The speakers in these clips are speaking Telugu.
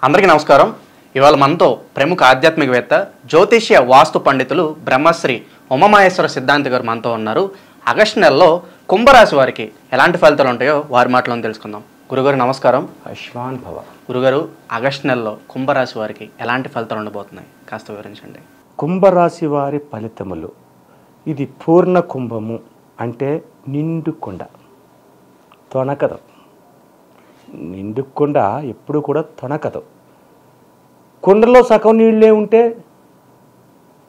అందరికీ నమస్కారం. ఇవాళ మనతో ప్రముఖ ఆధ్యాత్మికవేత్త జ్యోతిష్య వాస్తు పండితులు బ్రహ్మశ్రీ ఉమామహేశ్వర సిద్ధాంతి గారు మనతో ఉన్నారు. ఆగస్టు నెలలో కుంభరాశి వారికి ఎలాంటి ఫలితాలు ఉంటాయో వారి మాటలను తెలుసుకుందాం. గురుగారు నమస్కారం. అశ్వాన్ భవ. గురుగారు, ఆగస్టు నెలలో కుంభరాశి వారికి ఎలాంటి ఫలితాలు ఉండబోతున్నాయి కాస్త వివరించండి. కుంభరాశి వారి ఫలితములు. ఇది పూర్ణ కుంభము అంటే నిండు కొండ, తొణకదు. నిండు కొండ ఎప్పుడు కూడా తొణకదు. కొండలో సగం నీళ్ళే ఉంటే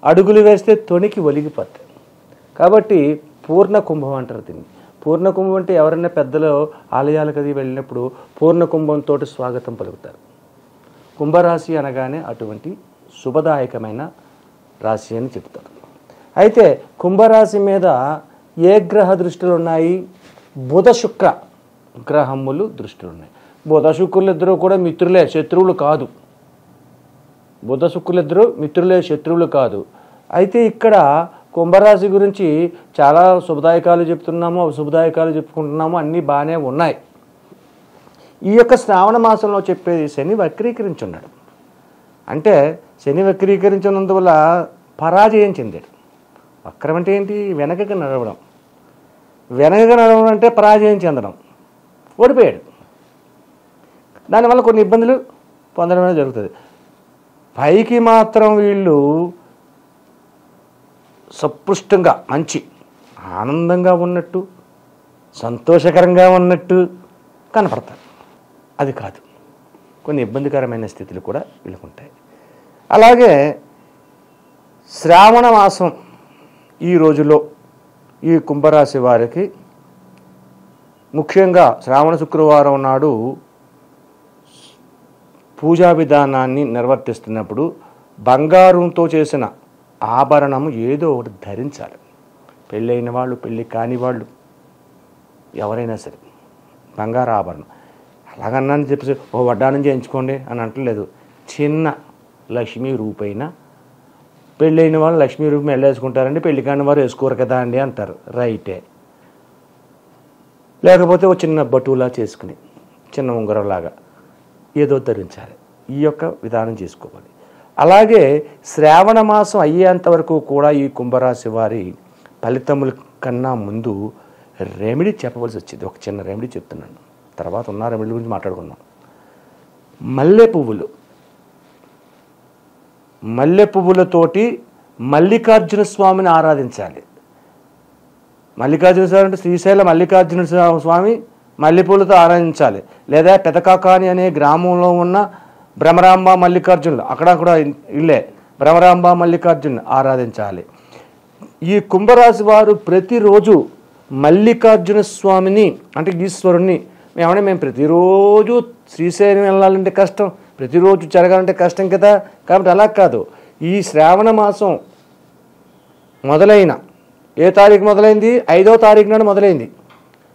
అడుగులు వేస్తే తొణికి ఒలిగిపోతాయి. కాబట్టి పూర్ణ కుంభం అంటారు దీన్ని. పూర్ణ కుంభం అంటే ఎవరైనా పెద్దలు ఆలయాలకు అది వెళ్ళినప్పుడు పూర్ణ కుంభంతో స్వాగతం పలుకుతారు. కుంభరాశి అనగానే అటువంటి శుభదాయకమైన రాశి అని చెప్తారు. అయితే కుంభరాశి మీద ఏ గ్రహ దృష్టిలు ఉన్నాయి? బుధ శుక్ర గ్రహములు దృష్టిలు ఉన్నాయి. బుధ శుక్రులు ఇద్దరు కూడా మిత్రులే, శత్రువులు కాదు. బుధ శుక్రులు ఇద్దరు మిత్రులే, శత్రువులు కాదు. అయితే ఇక్కడ కుంభరాశి గురించి చాలా శుభదాయకాలు చెప్తున్నాము, శుభదాయకాలు చెప్పుకుంటున్నాము, అన్నీ బాగానే ఉన్నాయి. ఈ యొక్క శ్రావణ మాసంలో చెప్పేది శని వక్రీకరించున్నాడు. అంటే శని వక్రీకరించినందువల్ల పరాజయం చెందాడు. వక్రం అంటే ఏంటి? వెనకగా నడవడం. వెనకగా నడవడం అంటే పరాజయం చెందడం. ఓడిపోయాడు. దానివల్ల కొన్ని ఇబ్బందులు పొందడం అనేది జరుగుతుంది. పైకి మాత్రం వీళ్ళు సపృష్టంగా మంచి ఆనందంగా ఉన్నట్టు, సంతోషకరంగా ఉన్నట్టు కనపడతారు. అది కాదు, కొన్ని ఇబ్బందికరమైన స్థితులు కూడా వీళ్ళకు ఉంటాయి. అలాగే శ్రావణ మాసం ఈ రోజులో ఈ కుంభరాశి వారికి ముఖ్యంగా శ్రావణ శుక్రవారం నాడు పూజా విధానాన్ని నిర్వర్తిస్తున్నప్పుడు బంగారంతో చేసిన ఆభరణము ఏదో ఒకటి ధరించాలి. పెళ్ళైన వాళ్ళు, పెళ్ళి కాని వాళ్ళు ఎవరైనా సరే బంగారు ఆభరణం. అలాగన్నాని చెప్పేసి ఓ వడ్డానం చేయించుకోండి అని అంటలేదు. చిన్న లక్ష్మీ రూపైన పెళ్ళైన వాళ్ళు లక్ష్మీ రూపం వెళ్ళేసుకుంటారండి, పెళ్ళి కాని వారు వేసుకోరు కదా అండి అంటారు. రైటే. లేకపోతే ఒక చిన్న బటువులా చేసుకుని చిన్న ఉంగరంలాగా ఏదో ధరించాలి. ఈ యొక్క విధానం చేసుకోవాలి. అలాగే శ్రావణ మాసం అయ్యేంత వరకు కూడా ఈ కుంభరాశి వారి ఫలితముల కన్నా ముందు రెమెడీ చెప్పవలసి వచ్చింది. ఒక చిన్న రెమెడీ చెప్తున్నాను, తర్వాత ఉన్న రెమెడీ గురించి మాట్లాడుకుందాం. మల్లె పువ్వులు, మల్లె పువ్వులతోటి మల్లికార్జున స్వామిని ఆరాధించాలి. మల్లికార్జున స్వామి అంటే శ్రీశైల మల్లికార్జున స్వామి మల్లెపూలతో ఆరాధించాలి. లేదా పెదకాకాని అనే గ్రామంలో ఉన్న భ్రమరాంబ మల్లికార్జునులు, అక్కడ కూడా ఇల్లే భ్రమరాంబ మల్లికార్జును ఆరాధించాలి. ఈ కుంభరాశి వారు ప్రతిరోజు మల్లికార్జున స్వామిని అంటే ఈశ్వరుణ్ణి మేము ప్రతిరోజు శ్రీశైలం వెళ్ళాలంటే కష్టం, ప్రతిరోజు జరగాలంటే కష్టం కదా. కాబట్టి అలా కాదు. ఈ శ్రావణ మాసం మొదలైన ఏ తారీఖు మొదలైంది? 5వ తారీఖు నాడు మొదలైంది.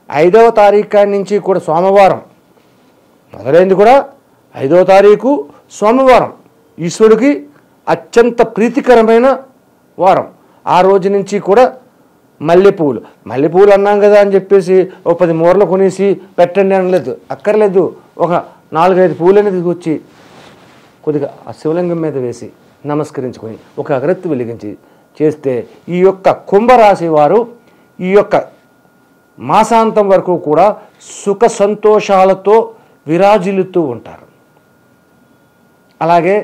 5వ తారీఖు కాడి నుంచి కూడా సోమవారం మొదలైంది. కూడా 5వ తారీఖు సోమవారం ఈశ్వరుడికి అత్యంత ప్రీతికరమైన వారం. ఆ రోజు నుంచి కూడా మల్లెపూలు, మల్లెపూలు అన్నాం కదా అని చెప్పేసి ఓ 10 మూరలు కొనేసి పెట్టండి అనలేదు, అక్కర్లేదు. ఒక 4-5 పూలని తీసుకొచ్చి కొద్దిగా ఆ శివలింగం మీద వేసి నమస్కరించుకొని ఒక అగరత్తు వెలిగించి చేస్తే ఈ యొక్క కుంభరాశి వారు ఈ యొక్క మాసాంతం వరకు కూడా సుఖ సంతోషాలతో విరాజిల్లుతూ ఉంటారు. అలాగే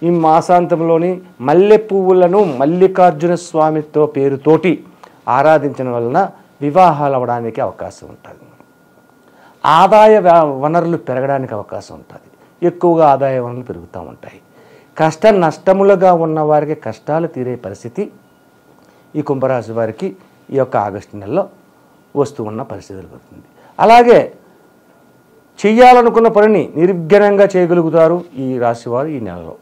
ఈ మాసాంతంలోని మల్లె పువ్వులను మల్లికార్జున స్వామితో పేరుతోటి ఆరాధించడం వలన వివాహాలు అవ్వడానికి అవకాశం ఉంటుంది. ఆదాయ వనరులు పెరగడానికి అవకాశం ఉంటుంది. ఎక్కువగా ఆదాయ వనరులు పెరుగుతూ ఉంటాయి. కష్ట నష్టములుగా ఉన్న వారికి కష్టాలు తీరే పరిస్థితి ఈ కుంభరాశి వారికి ఈ యొక్క ఆగస్టు నెలలో వస్తూ ఉన్న పరిస్థితులు పడుతుంది. అలాగే చెయ్యాలనుకున్న పనిని నిర్విఘ్నంగా చేయగలుగుతారు ఈ రాశివారు. ఈ నెలలో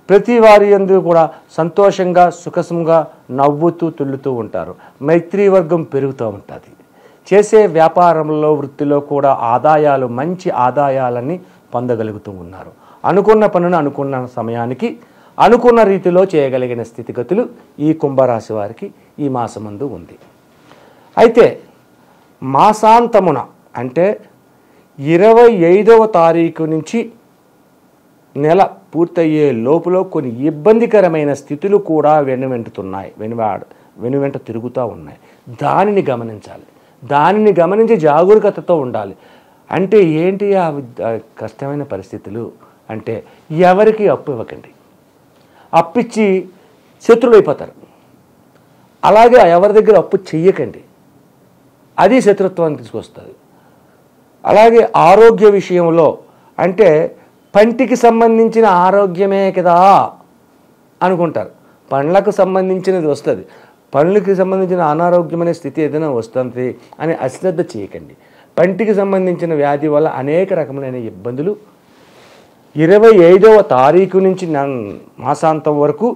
ప్రతి వారి యందు కూడా సంతోషంగా సుఖంగా నవ్వుతూ తుల్లుతూ ఉంటారు. మైత్రీవర్గం పెరుగుతూ ఉంటుంది. చేసే వ్యాపారంలో వృత్తిలో కూడా ఆదాయాలు, మంచి ఆదాయాలని పొందగలుగుతూ ఉన్నారు. అనుకున్న పనులు అనుకున్న సమయానికి అనుకున్న రీతిలో చేయగలిగిన స్థితిగతులు ఈ కుంభరాశి వారికి ఈ మాసమందు ఉంది. అయితే మాసాంతమున అంటే 25వ తారీఖు నుంచి నెల పూర్తయ్యే లోపల కొన్ని ఇబ్బందికరమైన స్థితులు కూడా వెనువెంట తిరుగుతూ ఉన్నాయి. దానిని గమనించాలి. దానిని గమనించి జాగరూకతతో ఉండాలి. అంటే ఏంటి ఆ కష్టమైన పరిస్థితులు అంటే, ఎవరికి అప్పు ఇవ్వకండి. అప్పిచ్చి శత్రులు అయిపోతారు. అలాగే ఎవరి దగ్గర అప్పు చెయ్యకండి, అది శత్రుత్వాన్ని తీసుకొస్తుంది. అలాగే ఆరోగ్య విషయంలో అంటే పంటికి సంబంధించిన ఆరోగ్యమే కదా అనుకుంటారు. పండ్లకు సంబంధించినది వస్తుంది, పండ్లకి సంబంధించిన అనారోగ్యమైన స్థితి ఏదైనా వస్తుంది అని అశ్రద్ధ చేయకండి. పంటికి సంబంధించిన వ్యాధి వల్ల అనేక రకములైన ఇబ్బందులు 25వ తారీఖు నుంచి మాసాంతం వరకు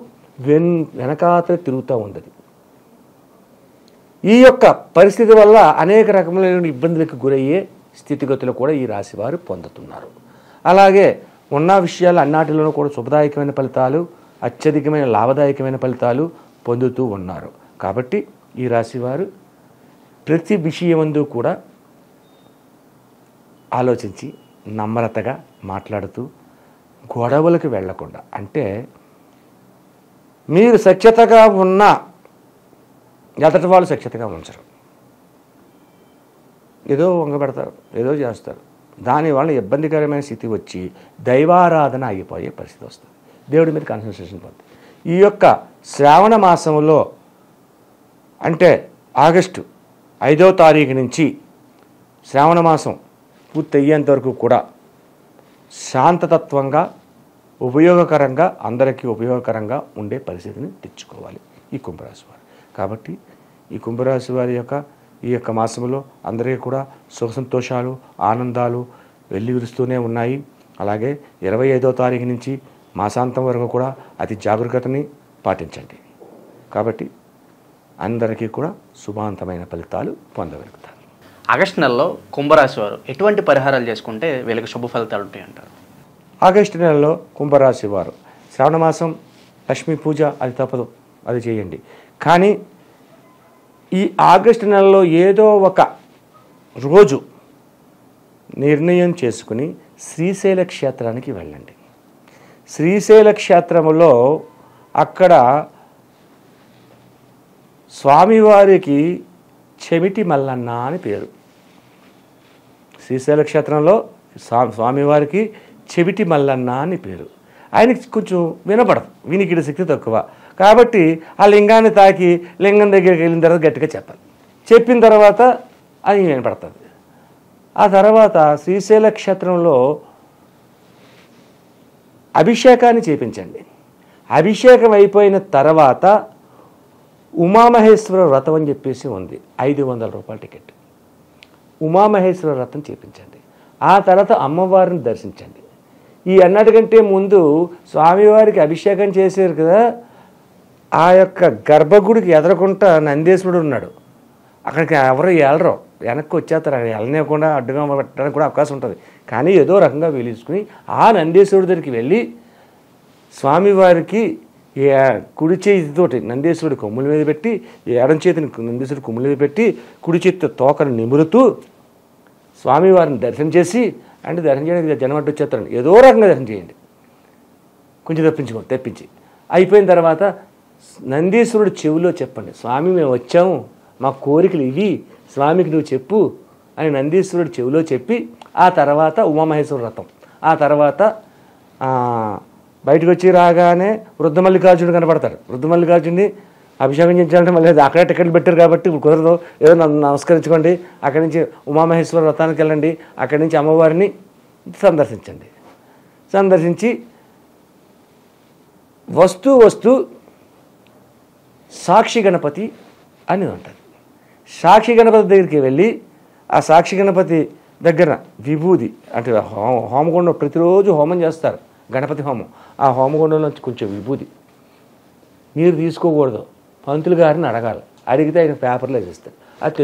వెనకాతల తిరుగుతూ ఉంటుంది. ఈ యొక్క పరిస్థితి వల్ల అనేక రకములైన ఇబ్బందులకు గురయ్యే స్థితిగతులు కూడా ఈ రాశి వారు పొందుతున్నారు. అలాగే ఉన్న విషయాలు అన్నిటిలోనూ కూడా శుభదాయకమైన ఫలితాలు, అత్యధికమైన లాభదాయకమైన ఫలితాలు పొందుతూ ఉన్నారు. కాబట్టి ఈ రాశి వారు ప్రతి విషయమందు కూడా ఆలోచించి నమ్రతగా మాట్లాడుతూ గొడవలకు వెళ్లకుండా, అంటే మీరు సఖ్యతగా ఉన్న ఎదటి వాళ్ళు సఖ్యతగా ఉంచరు, ఏదో వంగబెడతారు, ఏదో చేస్తారు. దానివల్ల ఇబ్బందికరమైన స్థితి వచ్చి దైవారాధన ఆగిపోయే పరిస్థితి వస్తుంది. దేవుడి మీద కాన్సన్ట్రేషన్ పోతుంది. ఈ యొక్క శ్రావణ మాసంలో అంటే ఆగస్టు 5వ తారీఖు నుంచి శ్రావణ మాసం పూర్తయ్యేంత వరకు కూడా శాంతతత్వంగా, ఉపయోగకరంగా, అందరికీ ఉపయోగకరంగా ఉండే పరిస్థితిని తెచ్చుకోవాలి ఈ కుంభరాశి వారు. కాబట్టి ఈ కుంభరాశి వారి ఈ యొక్క మాసంలో అందరికీ కూడా సుఖ సంతోషాలు, ఆనందాలు వెల్లివిరుస్తూనే ఉన్నాయి. అలాగే 25వ తారీఖు నుంచి మాసాంతం వరకు కూడా అతి జాగరూకతని పాటించండి. కాబట్టి అందరికీ కూడా శుభాంతమైన ఫలితాలు పొందగలుగుతారు. ఆగస్టు నెలలో కుంభరాశి వారు ఎటువంటి పరిహారాలు చేసుకుంటే వీళ్ళకి శుభ ఫలితాలు ఉంటాయి అంటారు? ఆగస్టు నెలలో కుంభరాశి వారు శ్రావణ మాసం లక్ష్మీ పూజ అది తప్పదు, అది చేయండి. కానీ ఈ ఆగస్టు నెలలో ఏదో ఒక రోజు నిర్ణయం చేసుకుని శ్రీశైల క్షేత్రానికి వెళ్ళండి. శ్రీశైల క్షేత్రములో అక్కడ స్వామివారికి చెమిటి మల్లన్న అని పేరు. శ్రీశైల క్షేత్రంలో స్వామివారికి చెవిటి మల్లన్న అని పేరు. ఆయనకి కొంచెం వినపడదు, వినికిడి శక్తి తక్కువ. కాబట్టి ఆ లింగాన్ని తాకి లింగం దగ్గరికి వెళ్ళిన తర్వాత గట్టిగా చెప్పాలి. చెప్పిన తర్వాత అది వినపడుతుంది. ఆ తర్వాత శ్రీశైల క్షేత్రంలో అభిషేకాన్ని చేపించండి. అభిషేకం అయిపోయిన తర్వాత ఉమామహేశ్వర వ్రతం అని చెప్పేసి ఉంది, 500 రూపాయల టికెట్. ఉమామహేశ్వర వ్రతం చేపించండి. ఆ తర్వాత అమ్మవారిని దర్శించండి. ఈ అన్నిటికంటే ముందు స్వామివారికి అభిషేకం చేశారు కదా, ఆ యొక్క గర్భగుడికి ఎదరకుండా నందీశ్వరుడు ఉన్నాడు. అక్కడికి ఎవరు వెళ్ళరు, వెనక్కి వచ్చేస్తారు. అక్కడ వెళ్ళనివ్వకుండా అడ్డుగా పెట్టడానికి కూడా అవకాశం ఉంటుంది. కానీ ఏదో రకంగా వీలుసుకుని ఆ నందీశ్వరుడి దగ్గరికి వెళ్ళి స్వామివారికి కుడి చేతితోటి నందీశ్వరుడి కొమ్ముల మీద పెట్టి, ఎడం చేతిని నందీశ్వరుడి కొమ్ముల మీద పెట్టి, కుడి చేతితో తోకను నిమురుతూ స్వామివారిని దర్శనం చేసి, అంటే దర్శనం చేయడానికి జనం అడ్డు వచ్చేస్తారండి, ఏదో రకంగా దర్శనం చేయండి, కొంచెం తెప్పించి అయిపోయిన తర్వాత నందీశ్వరుడు చెవిలో చెప్పండి, స్వామి మేము వచ్చాము, మా కోరికలు ఇవి, స్వామికి నువ్వు చెప్పు అని నందీశ్వరుడు చెవిలో చెప్పి, ఆ తర్వాత ఉమామహేశ్వర వ్రతం. ఆ తర్వాత బయటకు వచ్చి రాగానే వృద్ధమల్లికార్జునుడు కనపడతాడు. వృద్ధమల్లికార్జున్ని అభిషేకం చేయించాలంటే మళ్ళీ అక్కడే టికెట్లు పెట్టారు కాబట్టి కుదరదు, ఏదో నమస్కరించుకోండి, అక్కడి నుంచి ఉమామహేశ్వర వ్రతానికి వెళ్ళండి, అక్కడి నుంచి అమ్మవారిని సందర్శించండి. సందర్శించి వస్తూ సాక్షి గణపతి అని ఉంటుంది. సాక్షి గణపతి దగ్గరికి వెళ్ళి ఆ సాక్షి గణపతి దగ్గర విభూది అంటే హోమగుండం ప్రతిరోజు హోమం చేస్తారు, గణపతి హోమం. ఆ హోమగుండంలో కొంచెం విభూది మీరు తీసుకోకూడదు, పంతులు గారిని అడగాలి. అడిగితే ఆయన పేపర్లో వేస్తారు. అది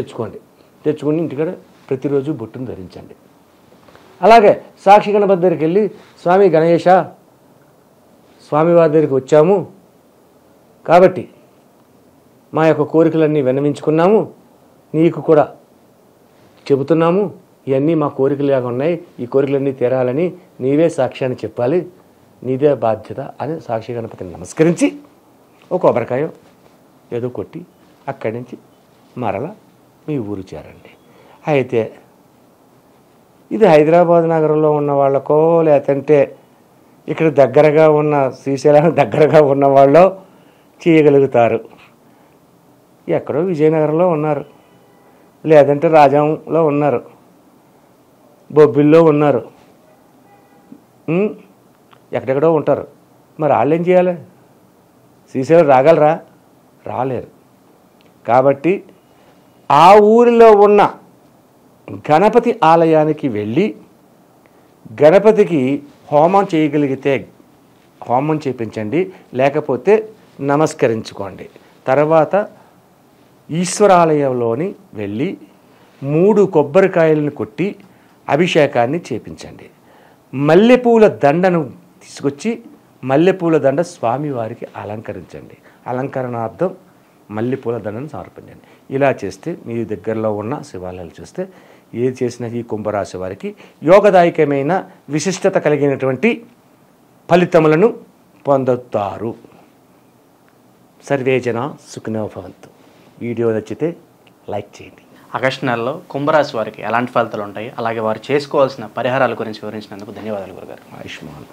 తెచ్చుకొని ఇంటికాడ ప్రతిరోజు బొట్టును ధరించండి. అలాగే సాక్షి గణపతి దగ్గరికి వెళ్ళి, స్వామి గణేశ, స్వామివారి దగ్గరికి వచ్చాము కాబట్టి మా యొక్క కోరికలన్నీ విన్నవించుకున్నాము, నీకు కూడా చెబుతున్నాము, ఇవన్నీ మా కోరికలుగా ఉన్నాయి, ఈ కోరికలన్నీ తీరాలని నీవే సాక్ష్యాన్ని చెప్పాలి, నీదే బాధ్యత అని సాక్షి గణపతిని నమస్కరించి ఒక కొబ్బరికాయ ఏదో కొట్టి అక్కడి నుంచి మరల మీ ఊరు చేరండి. అయితే ఇది హైదరాబాద్ నగరంలో ఉన్న వాళ్ళకో లేదంటే ఇక్కడ దగ్గరగా ఉన్న శ్రీశైలం దగ్గరగా ఉన్న వాళ్ళు చేయగలుగుతారు. ఎక్కడో విజయనగరంలో ఉన్నారు, లేదంటే రాజంలో ఉన్నారు, బొబ్బిల్లో ఉన్నారు, ఎక్కడెక్కడో ఉంటారు. మరి వాళ్ళు ఏం చేయాలి? శ్రీశైలం రాగలరా? రాలేరు. కాబట్టి ఆ ఊరిలో ఉన్న గణపతి ఆలయానికి వెళ్ళి గణపతికి హోమం చేయగలిగితే హోమం చేయించండి, లేకపోతే నమస్కరించుకోండి. తర్వాత ఈశ్వరాలయంలోని వెళ్ళి 3 కొబ్బరికాయలను కొట్టి అభిషేకాన్ని చేపించండి. మల్లెపూల దండను తీసుకొచ్చి మల్లెపూల దండ స్వామివారికి అలంకరించండి. అలంకరణార్థం మల్లెపూల దండను సమర్పించండి. ఇలా చేస్తే మీ దగ్గరలో ఉన్న శివాలయాలు చూస్తే ఏది చేసిన ఈ కుంభరాశి వారికి యోగదాయకమైన విశిష్టత కలిగినటువంటి ఫలితములను పొందుతారు. సర్వే జన సుఖినో భవంతు. వీడియో నచ్చితే లైక్ చేయండి. ఆగస్టు నెలలో కుంభరాశి వారికి ఎలాంటి ఫలితాలు ఉంటాయి, అలాగే వారు చేసుకోవాల్సిన పరిహారాల గురించి వివరించినందుకు ధన్యవాదాలు గురుగారు. ఆయుష్మాన్.